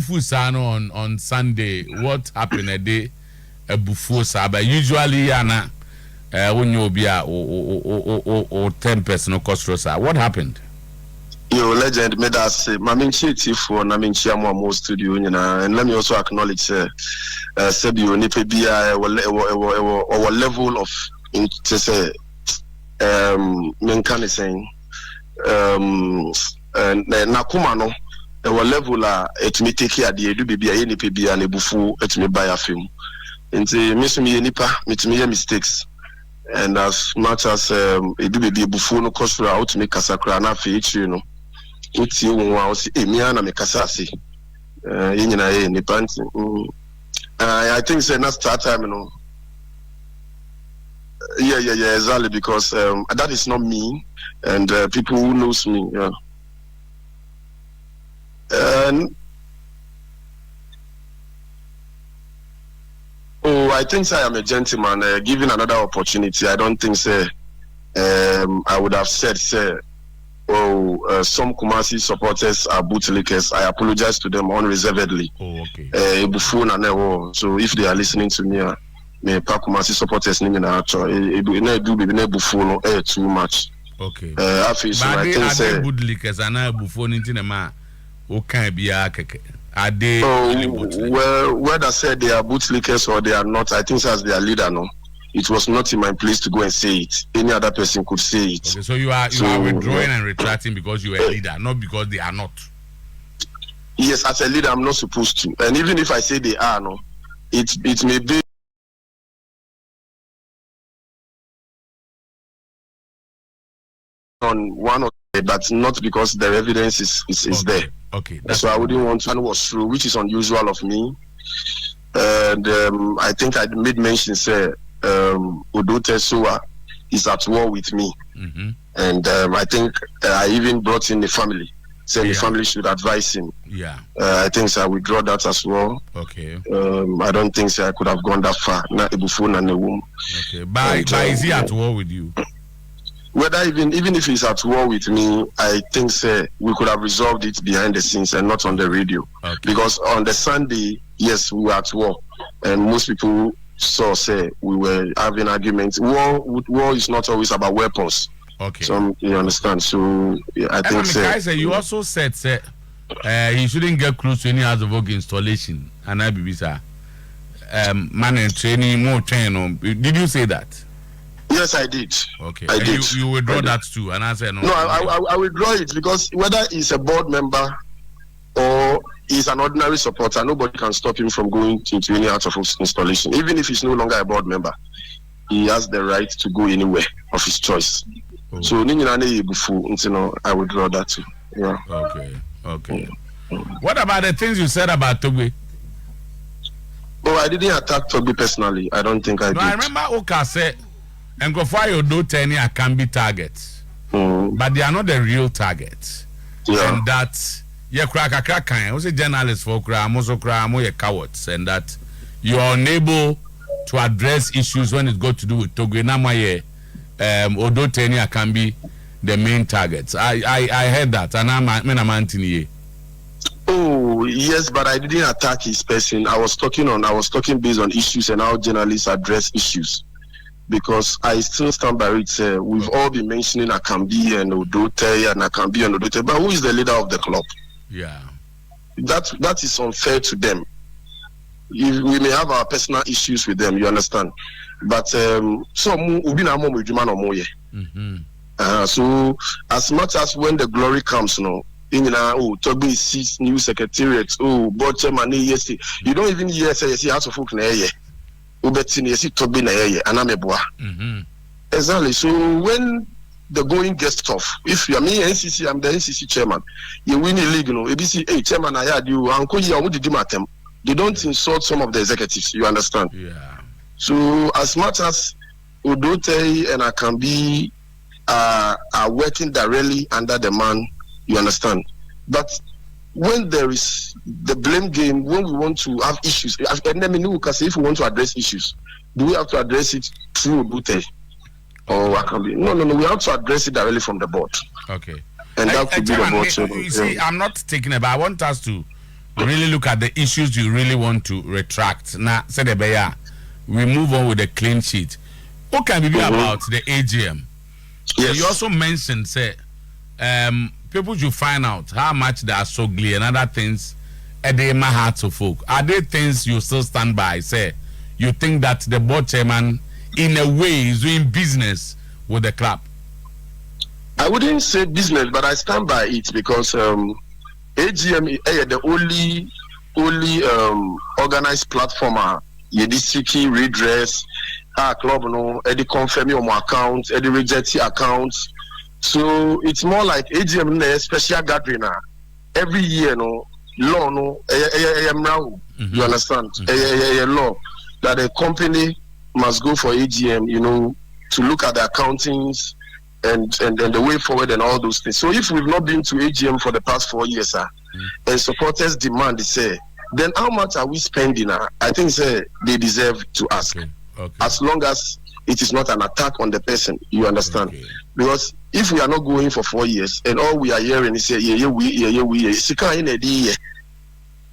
Fusano on Sunday. What happened a day? A buffo but usually yana when you be or 10% no cost rosa. What happened? Your legend made us say, Maminchi for Naminchi Amo studio, and let me also acknowledge Sebio Nipebia our level of Menkani saying Nakumano, our level at me take care the edu baby any baby and a bufu at me buy a film. And say miss me nipa, meet me mistakes. And as much as edu baby bufu no cost out to make Casacra na feature, you know. Uti unwa si emiana mekasasi yenyina ni panti I think say not start time, you know. Yeah exactly, because that is not me, and people who knows me, yeah. I think I am a gentleman. Given another opportunity, I don't think say I would have said say some Kumasi supporters are bootlickers. I apologize to them unreservedly. Oh, okay. So if they are listening to me, me Kumasi supporters too much. Okay. I think say bootlickers and I buffon into the man who can't be a are they? Well, whether said they are bootlickers or they are not, I think as their leader, no. It was not in my place to go and say it. Any other person could say it. Okay, so you are withdrawing and retracting because you are a leader, not because they are not. Yes, as a leader, I'm not supposed to. And even if I say they are, no, it may be on one of them, but not because the evidence is okay. there. Okay. So I wouldn't want to, and it was true, which is unusual of me. And I think I made mention, say, Odotei is at war with me, and I think I even brought in the family, saying the family should advise him. Yeah, I think so I withdraw that as well. Okay. I don't think so I could have gone that far. Not a buffon and a womb. Okay, but is he at war with you? Whether even if he's at war with me, I think so we could have resolved it behind the scenes and not on the radio. Okay. Because on the Sunday, yes, we were at war, and most people saw say we were having arguments. War is not always about weapons. Okay. So you understand. So I think say you also said say he shouldn't get close to any house of work installation. And I be sir, man and training more training. Did you say that? Yes, I did. Okay. I did. You withdraw that too, and I said no. No, I withdraw it because whether he's a board member or he's an ordinary supporter, nobody can stop him from going into any out of installation. Even if he's no longer a board member, he has the right to go anywhere of his choice. Oh. So, I withdraw that too. Yeah. Okay. What about the things you said about Togbe? Oh, I didn't attack Togbe personally. I don't think I did. I remember Oka said, and go for your Odotei can be targets, but they are not the real targets. Yeah. And that. Yeah, crack. I was a journalist for crime, also crime, or cowards, and that you are unable to address issues when it got to do with Togo. Namaye, Odotei can be the main targets. I heard that, and I'm Antony. Oh yes, but I didn't attack his person. I was talking based on issues and how journalists address issues. Because I still stand by it. We've all been mentioning Akambi and Odotei and Akambi and Odotei, but who is the leader of the club? Yeah, that is unfair to them. We may have our personal issues with them, you understand, but so as much as when the glory comes, Toby sees new secretariat, board chairman, yes, you don't even hear say yes, house of folk na ye, yes, Toby na ye, and exactly. So when the going gets tough. If you are me, NCC, I'm the NCC chairman. You win a league, ABC, hey, chairman, I had you, Uncle, they don't insult some of the executives, you understand? Yeah. So, as much as Odotei and Akambi are working directly under the man, you understand? But when there is the blame game, when we want to have issues, if we want to address issues, do we have to address it through Odotei? Oh, I can be. No. We have to address it directly from the board. Okay. And that could be the board. You see, I'm not taking it, but I want us to really look at the issues you really want to retract. Now, say the bear, we move on with the clean sheet. What can we be about the AGM? Yes. You also mentioned, say, people should find out how much they are so ugly and other things. They my heart to folk. Are there things you still stand by? Say, you think that the board chairman, in a way, is doing business with the club? I wouldn't say business, but I stand by it because AGM is the only organized platform. You seeking redress, club no, the confirm your account, the reject accounts. So it's more like AGM a special gathering every year. No law, no, you understand? A law that a company must go for AGM, you know, to look at the accountings and the way forward and all those things. So if we've not been to AGM for the past 4 years, and supporters demand, say, then how much are we spending? I think they deserve to ask. Okay. As long as it is not an attack on the person, you understand? Okay. Because if we are not going for 4 years and all we are hearing is say,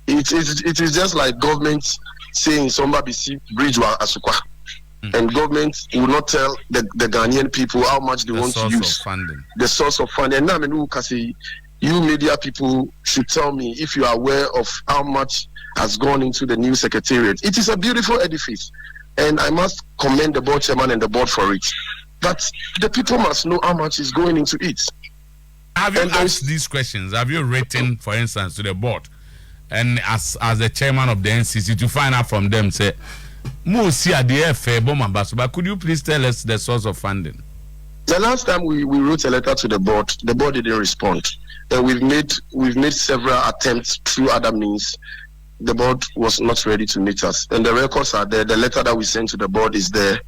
it is just like government saying somebody see bridge wa asukwa. And government will not tell the Ghanaian people how much they want to use the source of funding. And now, you media people should tell me if you are aware of how much has gone into the new secretariat. It is a beautiful edifice, and I must commend the board chairman and the board for it. But the people must know how much is going into it. Have you asked these questions? Have you written, for instance, to the board, and as the chairman of the NCC, to find out from them, say, but could you please tell us the source of funding? The last time we wrote a letter to the board didn't respond. And we've made several attempts through other means. The board was not ready to meet us. And the records are there. The letter that we sent to the board is there.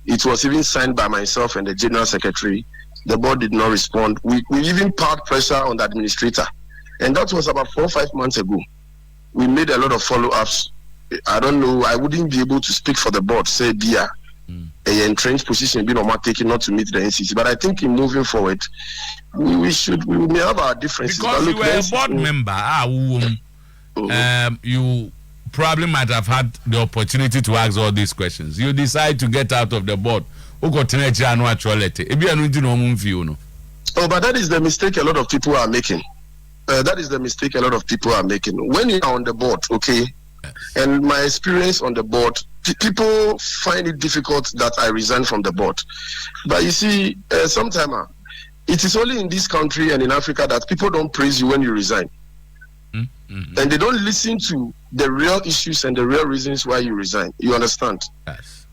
It was even signed by myself and the general secretary. The board did not respond. We even poured pressure on the administrator. And that was about 4 or 5 months ago. We made a lot of follow-ups. I don't know. I wouldn't be able to speak for the board, say, dear, a entrenched position being taken not to meet the NCC. But I think in moving forward, we may have our differences. Because you were a board member, you probably might have had the opportunity to ask all these questions. You decide to get out of the board. Oh, but that is the mistake a lot of people are making. That is the mistake a lot of people are making. When you are on the board, okay, and my experience on the board, people find it difficult that I resign from the board. But you see, sometimes it is only in this country and in Africa that people don't praise you when you resign. And they don't listen to the real issues and the real reasons why you resign. You understand? Yes.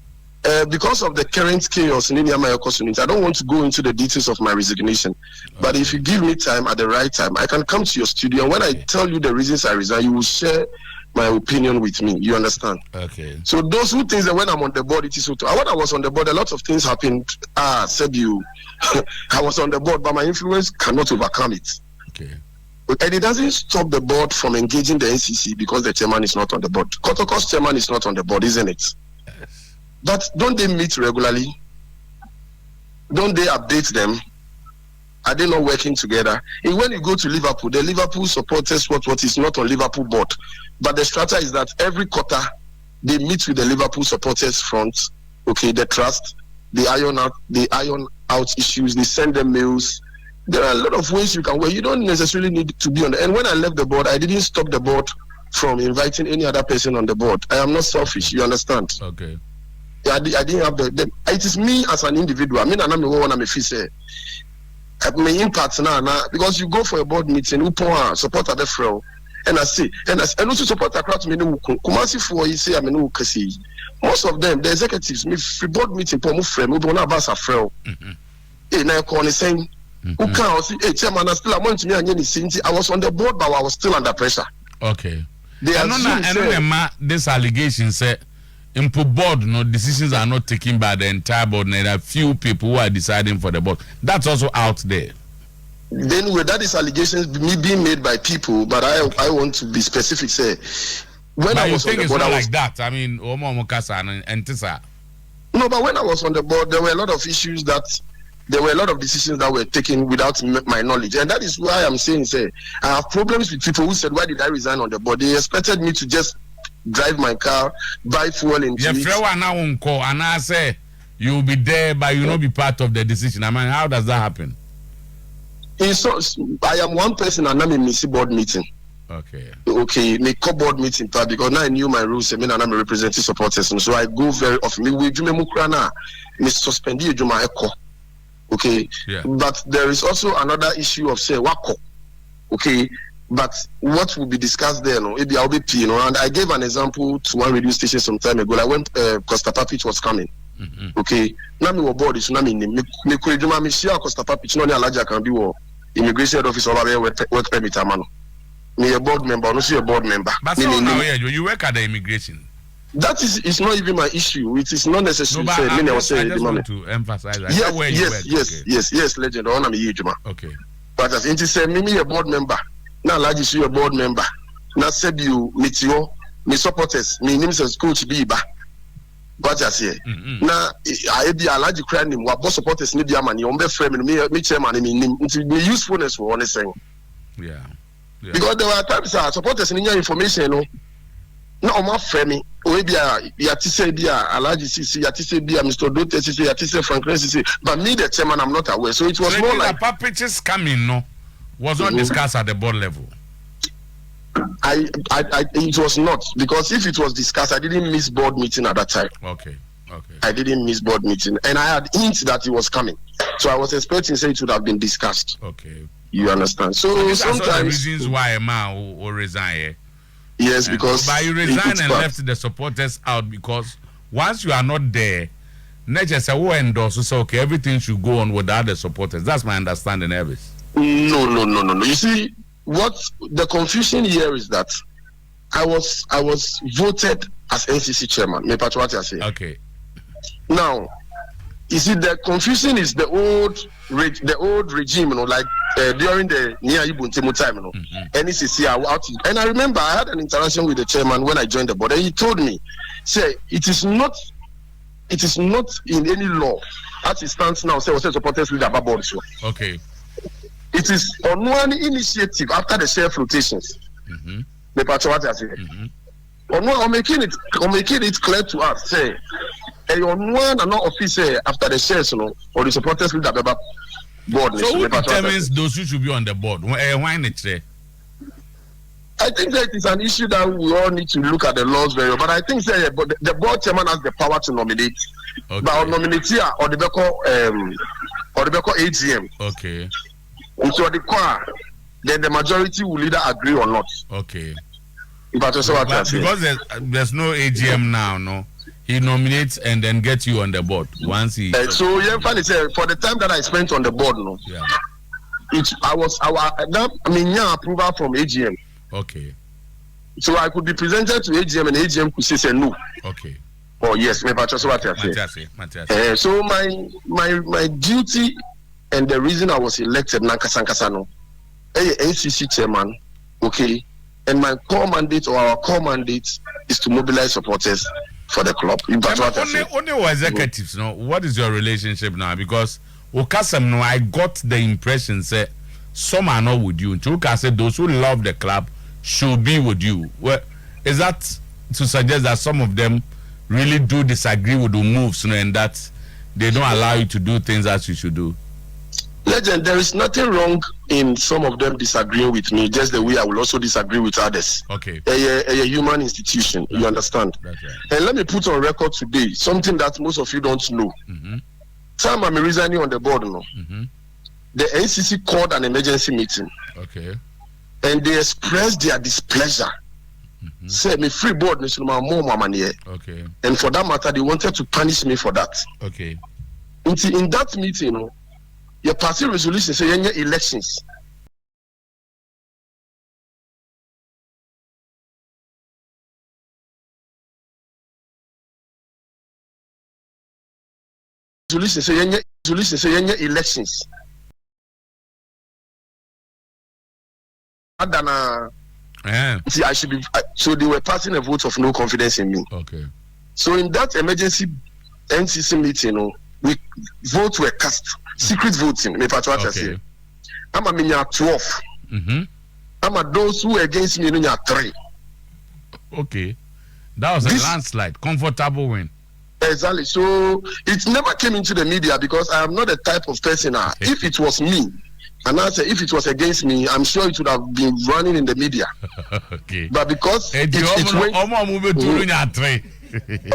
Because of the current chaos in India, I don't want to go into the details of my resignation. Okay. But if you give me time at the right time, I can come to your studio. And when I tell you the reasons I resign, you will share my opinion with me. You understand? Okay. So those who think that when I'm on the board, it is when I was on the board, a lot of things happened. Said you, I was on the board, but my influence cannot overcome it. Okay. And it doesn't stop the board from engaging the NCC because the chairman is not on the board. Kotoko's chairman is not on the board, isn't it? Yes. But don't they meet regularly? Don't they update them? Are they not working together? And when you go to Liverpool, the Liverpool supporters what is not on Liverpool board. But the strata is that every quarter they meet with the Liverpool supporters front. Okay, the trust, they iron out issues, they send them mails. There are a lot of ways you can work. You don't necessarily need to be on the. And when I left the board, I didn't stop the board from inviting any other person on the board. I am not selfish. You understand? Okay. I didn't have the. It is me as an individual. I mean, I'm a say. My impact now because you go for a board meeting, who support at the frail, and I say, and also support a crowd. Kumasi for you say, I mean, most of them, the executives, me free board meeting, poor move frame, we don't have a frail. Now, calling saying. Who can see? Hey, chairman, I was on the board, but I was still under pressure. Okay. This allegation said, in board, no decisions are not taken by the entire board. There are few people who are deciding for the board. That's also out there. Then, that is allegations being made by people, but I want to be specific. Say, when I was on the board, it's not like that. I mean, no, but when I was on the board, there were a lot of issues that there were a lot of decisions that were taken without my knowledge. And that is why I'm saying, say, I have problems with people who said, why did I resign on the board? They expected me to just drive my car, buy fuel into it. And I say, you'll be there, but you'll not be part of the decision. I mean, how does that happen? I am one person and I'm in a board meeting. Okay, me board meeting because now I knew my rules. I mean, I'm a representative supporters, so I go very often. Me suspend you, Juma Echo. Okay, but there is also another issue of say wako. Okay, but what will be discussed there? No, maybe I'll be you know. And I gave an example to one radio station some time ago. Like when Costa Papich was coming. Okay, now me board is now me could Juma me share Costa Papich. No, ni alaja can be immigration office over work permit amano. Me a board member, not a board member. But so now you work at the immigration. That is not even my issue. It is not necessary. No, I just want to emphasize that. Yes, legend. I'm a huge man. Okay. But as it say, me a board member. Now, like you see a board member. Now, said you meet you, me supporters, me name is Coach Biba. But I say, now I be a large crime. What boss supporters need your money? On the frame, me chairman, me usefulness for honest saying. Yeah. Because there were times supporters in your information, no more frame. Maybe Yatise Bia, Alaji CC, Yatise Bia, Mr. Odotei CC, Yatise Franklin CC. But me, the chairman, I'm not aware. So it was more like packages coming, no, was not discussed at the board level. It was not, because if it was discussed, I didn't miss board meeting at that time. Okay. I didn't miss board meeting, and I had hints that it was coming. So I was expecting say it would have been discussed. Okay. You understand? So sometimes the reasons why a man will resign. Yes, because but you resigned and left the supporters out because once you are not there, nature say who endorse so okay, everything should go on without the supporters. That's my understanding, Elvis. No. You see, what the confusion here is that I was voted as NCC chairman. Me what I say. Okay. Now, you see, the confusion is the old regime, like during the near Ibuntimu time, NCC are out. And I remember I had an interaction with the chairman when I joined the board, and he told me, say, it is not in any law as it stands now. Say, supporters leader board. Okay. It is on one initiative after the share flotations. The part what I say. I'm making it clear to us, say. On one and not officer after the shares, or the supporters with the board. So who determines those who should be on the board? Why not today? I think that it's an issue that we all need to look at the laws very well. But I think but the board chairman has the power to nominate. Okay. But on nominate here or the AGM. Okay. So then the majority will either agree or not. Okay. But because there's no AGM now, no. He nominates and then gets you on the board once he. So funny say for the time that I spent on the board, no. Yeah. Approval from AGM. Okay. So I could be presented to AGM and AGM could say no. Okay. Oh yes, maybe that's what I say. So my duty and the reason I was elected Nankasankasano, NCC chairman, okay, and my core mandate or our core mandate is to mobilize supporters for the club. Only executives, no. What is your relationship now? Because Okasem, no, I got the impression say some are not with you. Chuka said those who love the club should be with you. Well, is that to suggest that some of them really do disagree with the moves, and that they don't allow you to do things as you should do? Legend, there is nothing wrong in some of them disagreeing with me, just the way I will also disagree with others. Okay. A human institution, you understand? That's right. And let me put on record today something that most of you don't know. Time I'm resigning on the board, no. The NCC called an emergency meeting. Okay. And they expressed their displeasure. Say me free board, okay. And for that matter, they wanted to punish me for that. Okay. In that meeting, your party resolution say any elections. Resolution say any elections. See, I should be. So they were passing a vote of no confidence in me. Okay. So in that emergency NCC meeting, votes were cast secret voting. Me patch what I say. I'm a minya 12. I'm a those who against me minya 3. Okay, that was a landslide, comfortable win. Exactly. So it never came into the media because I am not the type of person. If it was me, and I say if it was against me, I'm sure it would have been running in the media. Okay. But because it went,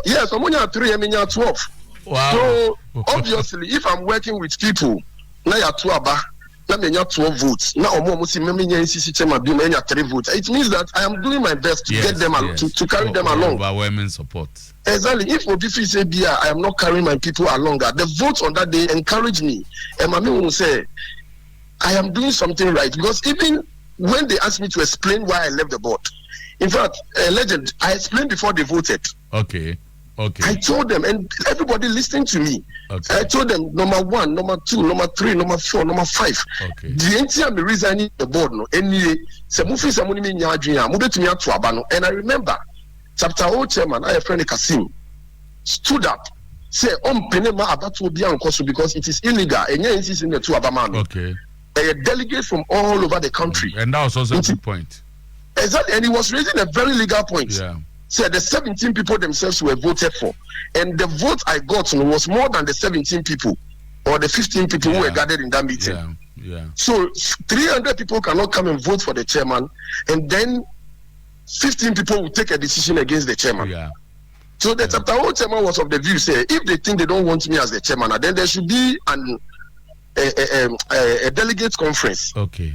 yes, I'm only at 3, I mean at 12. Wow. So obviously, if I'm working with people, now you're 12, now me 12 votes. Now I'm almost me 3 votes. It means that I am doing my best to get them to carry them along. Overwhelming support. Exactly. If Obifi say I am not carrying my people along, the votes on that day encourage me. And Mami will say, I am doing something right. Because even when they asked me to explain why I left the board, in fact, legend, I explained before they voted. Okay. I told them, and everybody listening to me. Okay. I told them number 1, number 2, number 3, number 4, number 5. Okay. The entire me resigning the board no. Anyway, and I remember chapter 0 chairman, I friend Kasim, stood up, say penema abatu biankoso because it is illegal. And yeah, insist in the 2 Abamano. Okay. A delegate from all over the country. And that was also a good point. Exactly, and he was raising a very legal point. Yeah. Said the 17 people themselves were voted for, and the vote I got was more than the 17 people or the 15 people who were gathered in that meeting. Yeah. So 300 people cannot come and vote for the chairman, and then 15 people will take a decision against the chairman. Yeah. So the chapter 0 chairman was of the view say if they think they don't want me as the chairman, then there should be a delegate conference. Okay.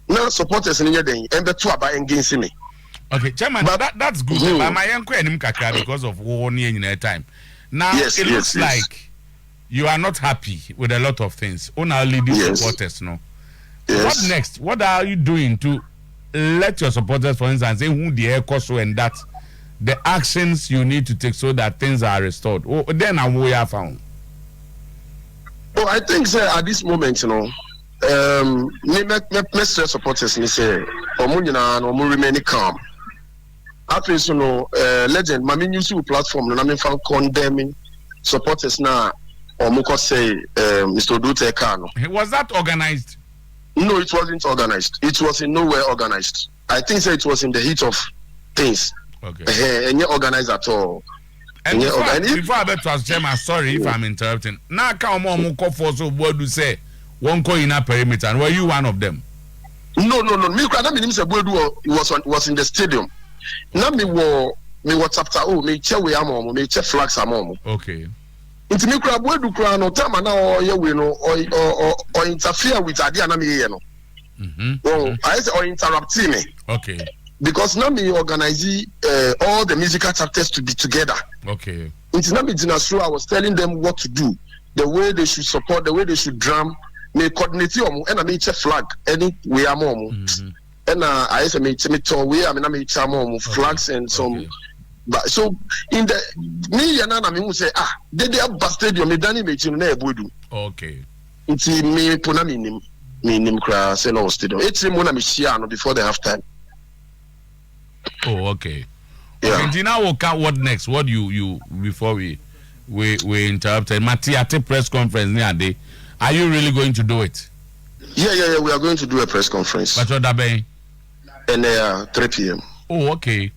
Now supporters in the and the 2 about against me. Okay, chairman, that's good. But my uncle and him because of 1 year in a time. Now it looks like you are not happy with a lot of things. Only leading supporters, no. Yes. What next? What are you doing to let your supporters, for instance, say who the air cost and that the actions you need to take so that things are restored? Oh, then I'm where I found. Oh, I think at this moment, you know, me supporters me say, omu remain calm. After you know, legend, my new platform, and I'm condemning supporters now. Omu say, Mr. Odotei Kano. Was that organized? No, it wasn't organized. It was in nowhere organized. I think it was in the heat of things. Okay. And not organized at all. And before I bet to ask Chairman, sorry if I'm interrupting. Now, come on, call for so what do say? One call in a perimeter, and were you one of them? No. Me, was in the stadium. Now me were chapter me chair we am me chair flags am. Okay. Into me crab we do crown no time now or interfere with idea na me no. I say or interrupt me. Okay. Because now me organize all the musical chapters to be together. Okay. Into now me dinastro I was telling them what to do, the way they should support, the way they should drum. Me coordinate and I make a flag any way am and I say me to way I mean I make flags and some but so in the me and I mean say they have stadium me dani me na ebudu. Okay. It's me puna me nim kra say no stadium. It's me na me share no before the half time. Oh, okay. Yeah. Okay, now what next? What you before we interrupted Matiate press conference near day. Are you really going to do it? Yeah. We are going to do a press conference. But what that and 3 p.m. Oh, okay.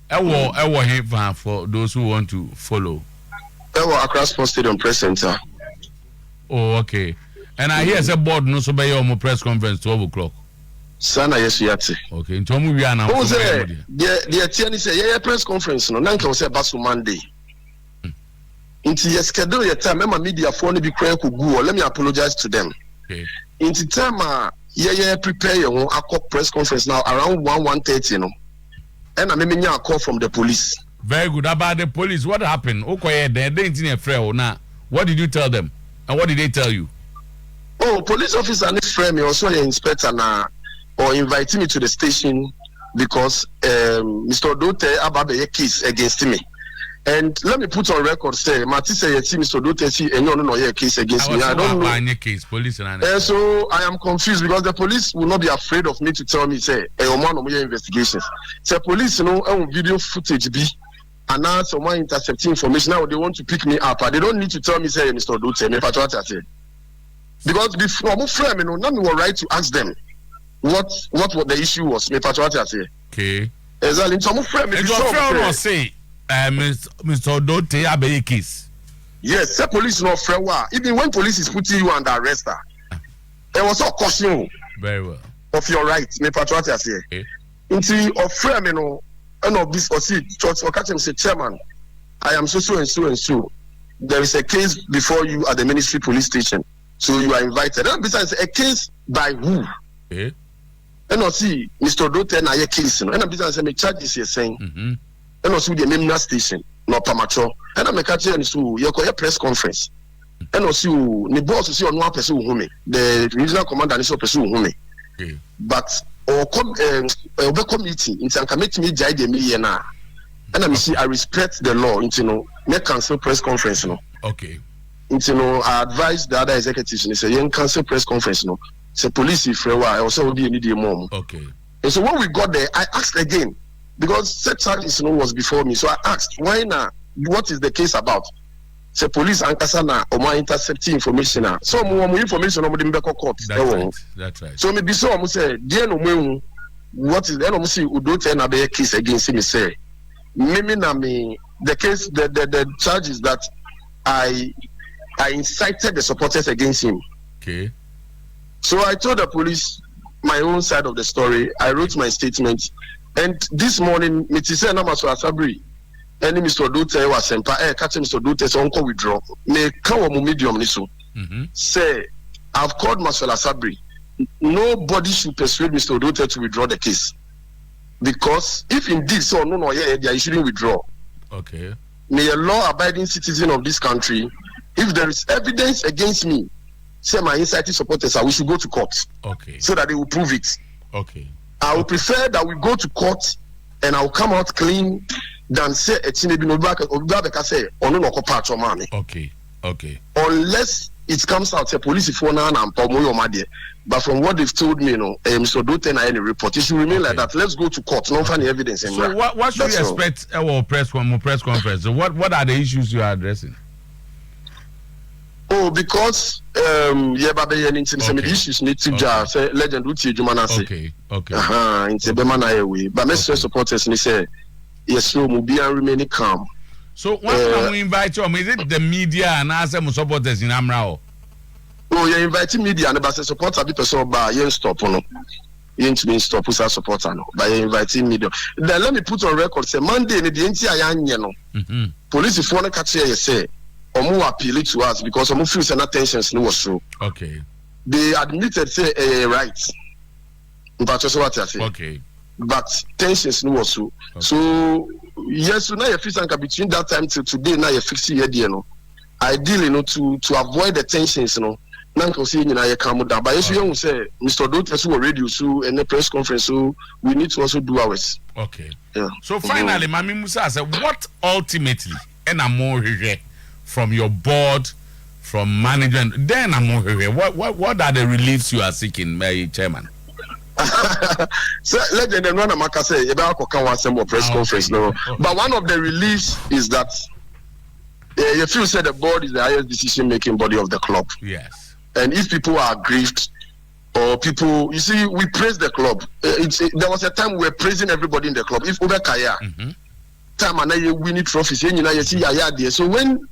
I will have for those who want to follow. I will across Sports Stadium Press Center. Oh, okay. And I hear the board no so by your press conference 12 o'clock. Sana yes yate. Okay. Into we are now. Oh, the TNC say press conference no. Nanka say basu Monday. Into your schedule your time, my media phone be crank go. Let me apologize to them. Okay. Into time prepare your own press conference now around 1:30 no. And I mean a call from the police. Very good. About the police, what happened? Okay, they didn't now. What did you tell them? And what did they tell you? Oh, police officer next friend me also an inspector now or invite me to the station because Mr. Odotei ababe a case against me. And let me put on record say Mati say Mr. Odotei see no case against me. I don't know any case police and so I am confused because the police will not be afraid of me to tell me say man of investigations. Say police video footage be and now someone intercepting information now they want to pick me up. They don't need to tell me say Mr. Odotei me patrol say. Because before my friend, you know, none were right to ask them what the issue was. Me what I say. Okay. Exactly. So my friend, me was say, Mr. Odotei have a case. Yes, the police no friend. Even when police is putting you under arrest, there was a caution. Very well. Of your rights, me what I say. Okay. Until of friend, you know, and of this or see church or catch him say, Chairman, I am so and so and so. There is a case before you at the ministry police station. So you are invited. And besides, a case by who? Okay. And I see Mr. Odotei na a case. And I'm besides, me charges here saying, and also the Memna station, no Pamacho. And I'm a catcher and so you call a press conference. And also, the boss see on one person who me, the regional commander is a person who me. But or come committee in some committee me jai de me na. And I see I respect the law, you know, make cancel press conference, no. Okay. You know, I advise the other executives and say, you cancel press conference, no. Say police if you are also be need your mom. Okay. And so when we got there, I asked again because set charges, you know, was before me. So I asked, why now? What is the case about? Say police ankasana or my intercepting information. So more information on the court. That's right. So maybe so I say, dear no, what is the Odotei na be case against me? Say. The case, the charge is that I incited the supporters against him. Okay. So I told the police my own side of the story. I wrote my statement, and this morning, Mitise Namaso Asabri, and Mr. Odotei was sent. Catch Mr. Odotei so uncle withdraw. Me come medium niso. Say I've called Maswell Asabri. Nobody should persuade Mr. Odotei to withdraw the case. Because if indeed so no you shouldn't withdraw. Okay. May a law-abiding citizen of this country, if there is evidence against me, say my inciting supporters, we should go to court. Okay. So that they will prove it. Okay. I would prefer that we go to court and I'll come out clean than say a say okay. Okay. Unless it comes out a police phone and but from what they've told me, you know, Mr. Odotei na any report, it should remain like that. Let's go to court. No funny evidence. So what should you expect our press conference? So what are the issues you are addressing? Oh, because the issues need to say legend uti jumana say. Okay. Okay. It's a bemana way. But Mr. supporters ni say yes, so be and remain calm. So what can we invite you? Is it the media and answer supporters in Amrao? Oh, you invite media and about support a bit person by you stop no. You ain't been stop with supporter no. By inviting media. Then let me put on record say Monday in the entire no. Police if one catch here say omo appeal to us because omo feel say tensions no was true. Okay. They admitted say right. But just what I say. Okay. But tensions no was true. Okay. So yes, so now you fix between that time till today now you fix it here no. Ideally, you know, to avoid the tensions, you know. Nanko see you calm down. But you say Mr. Odotei will radio so and the press conference, so we need to also do ours. Okay. Yeah. So finally, Mami Musa said, what ultimately and more from your board, from management, then what are the reliefs you are seeking, my chairman? So let them run a maka say about one press conference no. But one of the reliefs is that you feel say the board is the highest decision making body of the club. Yes. And if people are aggrieved or people, you see, we praise the club. There was a time we were praising everybody in the club. If over Kaya, time and you winning trophies, you see there. So when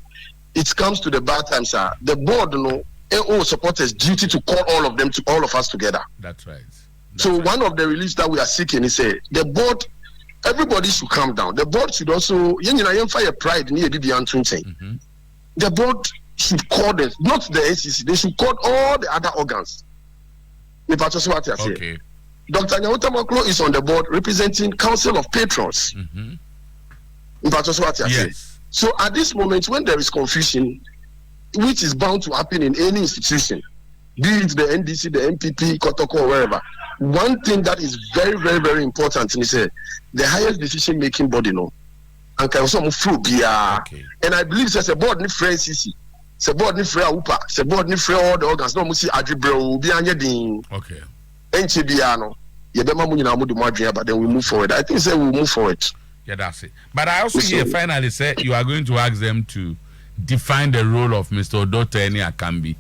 it comes to the bad times, the board, you know, all supporters duty to call all of them to all of us together. That's right. So one of the reliefs that we are seeking is the board. Everybody should calm down. The board should also, fire pride near the The board should call them, not the ACC, they should call all the other organs. Okay. Dr. Nyawuta Maklo is on the board representing Council of Patrons. Yes. So at this moment, when there is confusion, which is bound to happen in any institution, be it the NDC, the MPP, Kotoko, or wherever, one thing that is very, very, very important is the highest decision making body, no. And can also move through and I believe there's a board in France, it's a board in Upa, it's a board in all the organs, no musi adribro, be anything. Okay. Enchibiano, but then we move forward. I think we'll move forward. Yeah, that's it. But I also hear finally say you are going to ask them to define the role of Mr. Odotei Akambi.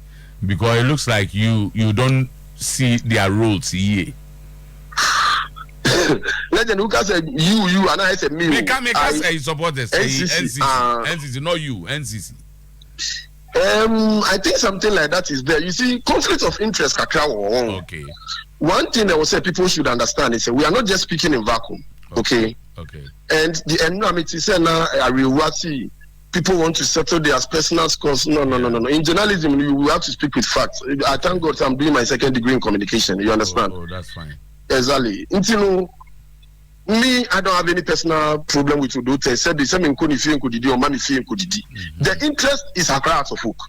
Because it looks like you don't see their roles here. Legend who can say you and I say me. Make us say supporters. NCC, not you, NCC. I think something like that is there. You see, conflict of interest kakra. Okay. One thing that will say people should understand is that we are not just speaking in vacuum. Okay. And the enmity say now people want to settle their personal scores. No. In journalism, you have to speak with facts. I thank God I'm doing my second degree in communication. You understand? Oh, that's fine. Exactly. Until me, I don't have any personal problem with Odotei. Said the same in Kudidi or Mami Fi in Kudidi. The interest is a crowd of folk.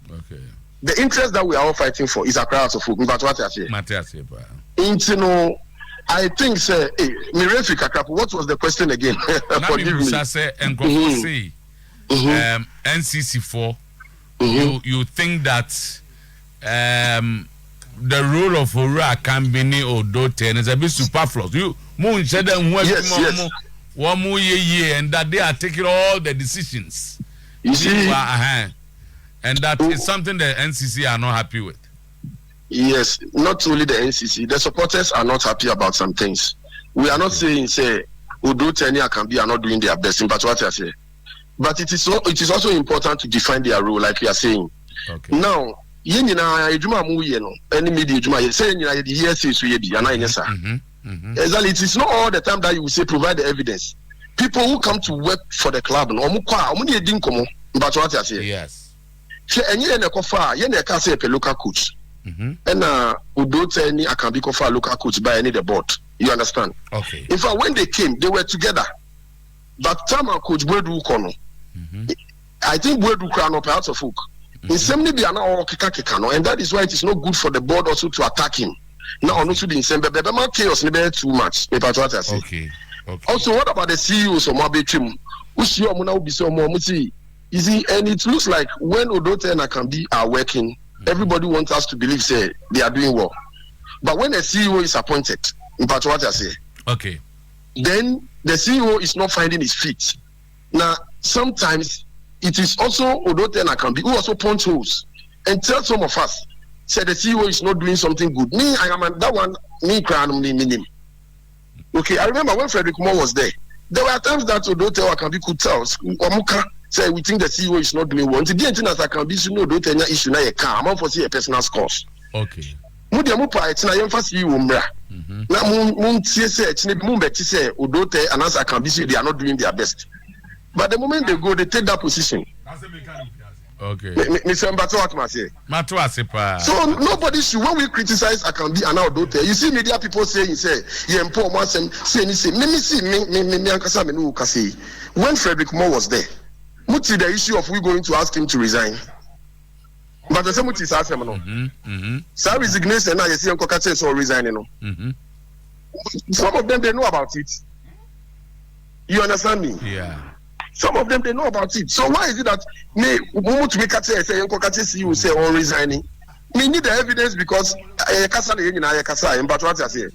Okay. The interest that we are all fighting for is a crowd of folk. But what I say? Until I think, say, Mirefi Kakapu, what was the question again? Forgive me. NCC4, you think that the role of Ora Kambini or Odotei is a bit superfluous. You moon said them one more year and that they are taking all the decisions. You see, and that is something the NCC are not happy with. Yes, not only the NCC, the supporters are not happy about some things. We are not saying say Odotei and Akambi are not doing their best, but what I say. But it is also important to define their role, like we are saying. Okay. Now, any media saying exactly, it is not all the time that you will say provide the evidence. People who come to work for the club, but what I say. Yes. And you can say a local coach. And Odotei and Akambi kofa local coach by any the board. You understand? Okay. In fact, when they came, they were together. But time and coach Bwedu Kono. I think Bwedu Krano perhaps of hook. In some be an kikano, and that is why it is not good for the board also to attack him. Now, not to the same, but the chaos never too much. Okay. Also, what about the CEOs of Mabe Trim? Easy, and it looks like when Odotei and Akambi are working, everybody wants us to believe say they are doing well. But when a CEO is appointed, okay, then the CEO is not finding his feet. Now, sometimes it is also Odotei and Akambi who also punch holes and tell some of us, say the CEO is not doing something good. Me, I am that one, me. Okay, I remember when Frederick Moore was there. There were times that Odotei or Akambi could tell us, say we think the CEO is not doing well. Until the end, as Akambi, you know, Odotei issue na a car. I'm for see a personal scores. Okay. Mudiamupa, it's na emphasis you umbra. Na mun say Odotei and as Akambi, they are not doing their best. But the moment they go, they take that position. Okay. So nobody should, when we criticize Akambi and Odotei, you see media people saying, when Frederick Moore was there, Muti the issue of we going to ask him to resign. But the same Muti is asking him. So resignation now you see Uncle Kache so resigning. Some of them they know about it. You understand me? Yeah. Some of them they know about it. So why is it that me to make Kache say Uncle Kache see you say on resigning? Me need the evidence because but what I say.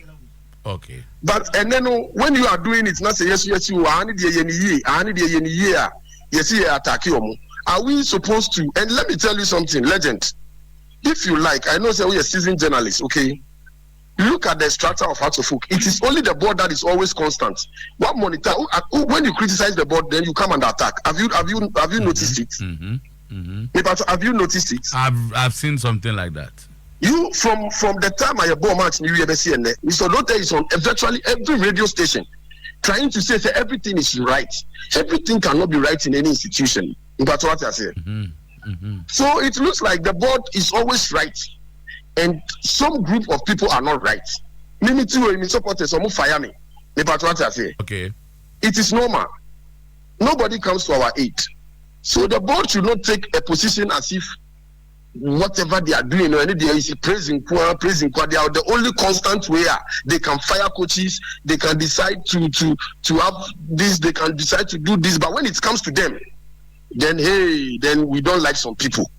Okay. But and then when you are doing it, not say yes, you are need the year. Yes, you attack you. Are we supposed to? And let me tell you something, legend. If you like, I know say we are seasoned journalists, okay? Look at the structure of Hearts of Oak. It is only the board that is always constant. One monitor. When you criticize the board, then you come and attack. Have you noticed it? Have you noticed it? I've seen something like that. You from the time I bought match New Year, Mr. Odotei is on virtually every radio station, trying to say everything is right. Everything cannot be right in any institution. That's what I say. So it looks like the board is always right, and some group of people are not right. Me too, me supporters, some fire me. That's what I say. Okay. It is normal. Nobody comes to our aid. So the board should not take a position as if whatever they are doing, or any is praising, they are the only constant way they can fire coaches, they can decide to have this, they can decide to do this, but when it comes to them, then we don't like some people.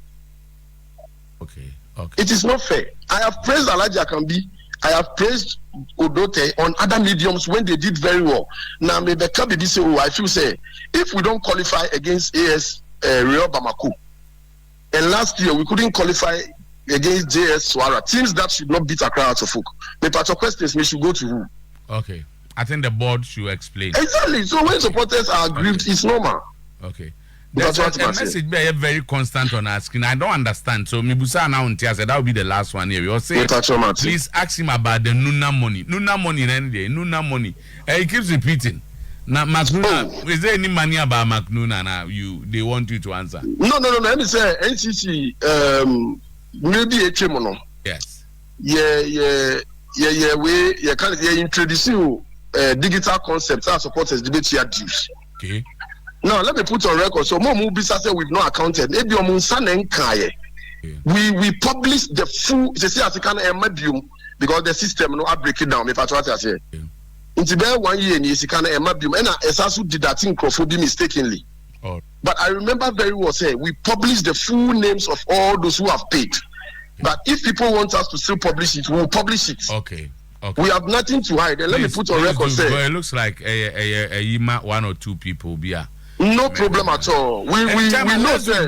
Okay. It is not fair. I have praised Alhaji Akambi, I have praised Odotei on other mediums when they did very well. Now maybe I feel say if we don't qualify against AS Real Bamako, and last year we couldn't qualify against JS Swara. Teams that should not beat Accra out of folk. The part of questions we should go to who? Okay. I think the board should explain. Exactly. So when supporters are aggrieved, it's normal. Okay. There's a message very constant on our screen. I don't understand. So Mibusa now said that will be the last one here. You're saying, please ask him about the Nuna money. Nuna money in any day. Nuna money. He keeps repeating. Now, Macnuna, is there any money about Macnuna now? They want you to answer. No. Let me say NCC. Maybe a chemono. Yes. Yeah. We kind of introducing digital concepts as supporters debate here dues. Okay. Now let me put on record. So more movies say we've not accounted. We publish the full. They say as a kind of medium because the system no break it down. If I try to say, into there 1 year is kind of medium. And Esasu did that thing Crawford mistakenly. Oh. But I remember very well saying we publish the full names of all those who have paid. But if people want us to still publish it, we will publish it. Okay. We have nothing to hide. And let me put on record. Say it looks like a 1 or 2 people. Yeah. No problem at all. We know that.